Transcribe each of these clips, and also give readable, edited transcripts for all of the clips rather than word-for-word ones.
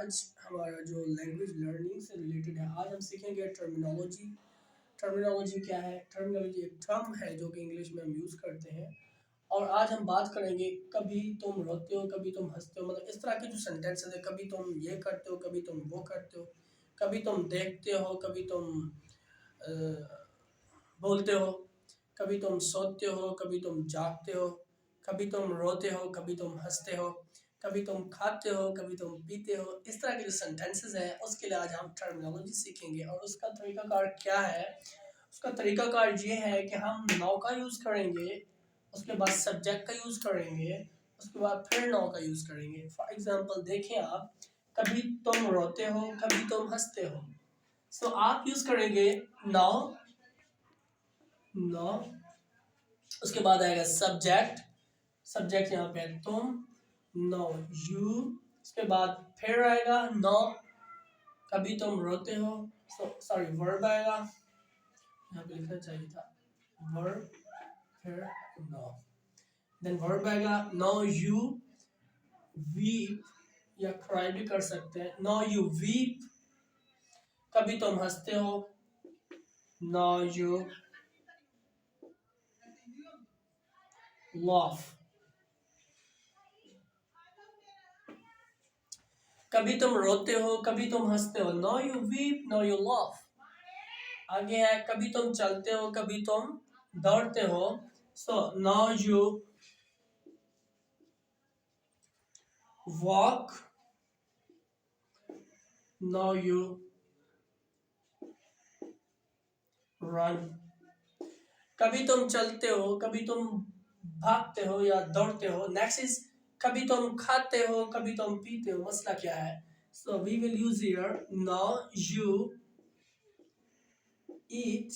आज हमारा जो लैंग्वेज लर्निंग से रिलेटेड है, आज हम सीखेंगे टर्मिनोलॉजी। टर्मिनोलॉजी क्या है? टर्मिनोलॉजी एक टर्म है जो कि इंग्लिश में हम यूज़ करते हैं। और आज हम बात करेंगे कभी तुम रोते हो, कभी तुम हंसते हो, मतलब इस तरह के जो सेंटेंसेस है, कभी तुम ये करते हो, कभी तुम वो करते हो, कभी तुम देखते हो, कभी तुम अ, बोलते हो, कभी तुम सोते हो, कभी तुम जागते हो, कभी तुम रोते हो, कभी तुम हंसते हो, कभी तुम खाते हो, कभी तुम पीते हो। इस तरह के जो सेंटेंसेस हैं उसके लिए आज हम टर्मिनोलॉजी सीखेंगे। और उसका तरीकाकार क्या है? उसका तरीकाकार ये है कि हम नाउ का यूज़ करेंगे, उसके बाद सब्जेक्ट का यूज़ करेंगे, उसके बाद फिर नाउ का यूज़ करेंगे। फॉर एग्जांपल देखें आप, कभी तुम रोते हो, कभी तुम हंसते हो। सो आप यूज़ करेंगे नाउ, नाउ, उसके बाद आएगा सब्जेक्ट, सब्जेक्ट यहाँ पे है तुम, नो यू, उसके बाद फिर आएगा नो, कभी तुम रोते हो, सॉरी वर्ब आएगा, यहाँ पे लिखना चाहिए था वर्ब, फिर नो, देन वर्ब आएगा नो यू वीप, या क्राई भी कर सकते हैं, नो यू वीप, कभी तुम हंसते हो, नो यू laugh, कभी तुम रोते हो, कभी तुम हंसते हो, no you weep, no you laugh। आगे है कभी तुम चलते हो, कभी तुम दौड़ते हो, so no you walk, no you run. कभी तुम चलते हो, कभी तुम भागते हो या दौड़ते हो। नेक्स्ट इज कभी तुम खाते हो, कभी तुम पीते हो। मसला क्या है? So we will use here no you eat,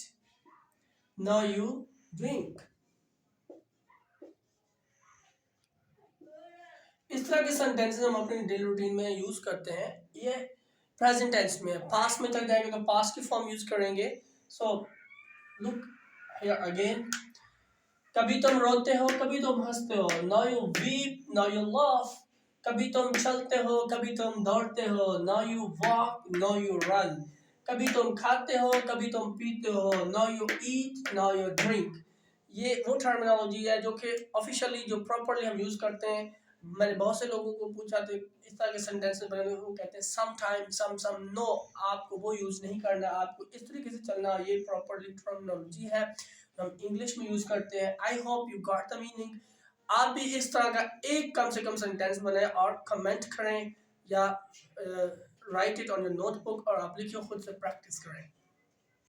no you drink. इस तरह के सेंटेंसेस हम अपने डेली रूटीन में यूज करते हैं। ये प्रेजेंट टेंस में, पास्ट में चल जाएंगे तो पास्ट की फॉर्म यूज करेंगे। सो लुक हियर अगेन, कभी तुम रोते हो, कभी तुम हंसते हो, no you weep, no you laugh. कभी तुम चलते हो, कभी तुम दौड़ते हो, no you walk, no you run. कभी तुम खाते हो, कभी तुम पीते हो, no you eat, no you drink. ये वो टर्मिनोलॉजी है जो कि ऑफिशियली जो प्रॉपरली हम यूज करते हैं। मैंने बहुत से लोगों को पूछा तो इस तरह के सेंटेंसेस बने हुए, वो कहते हैं सम टाइम, सम नो, आपको वो यूज नहीं करना, आपको इस तरीके से चलना। ये प्रॉपरली टर्मिनोलॉजी है, हम इंग्लिश में यूज करते हैं। I hope you got the meaning. आप भी इस तरह का एक कम से कम सेंटेंस बनाएं और कमेंट करें, या right it on your notebook, और आप लिखिए, खुद से प्रैक्टिस करें।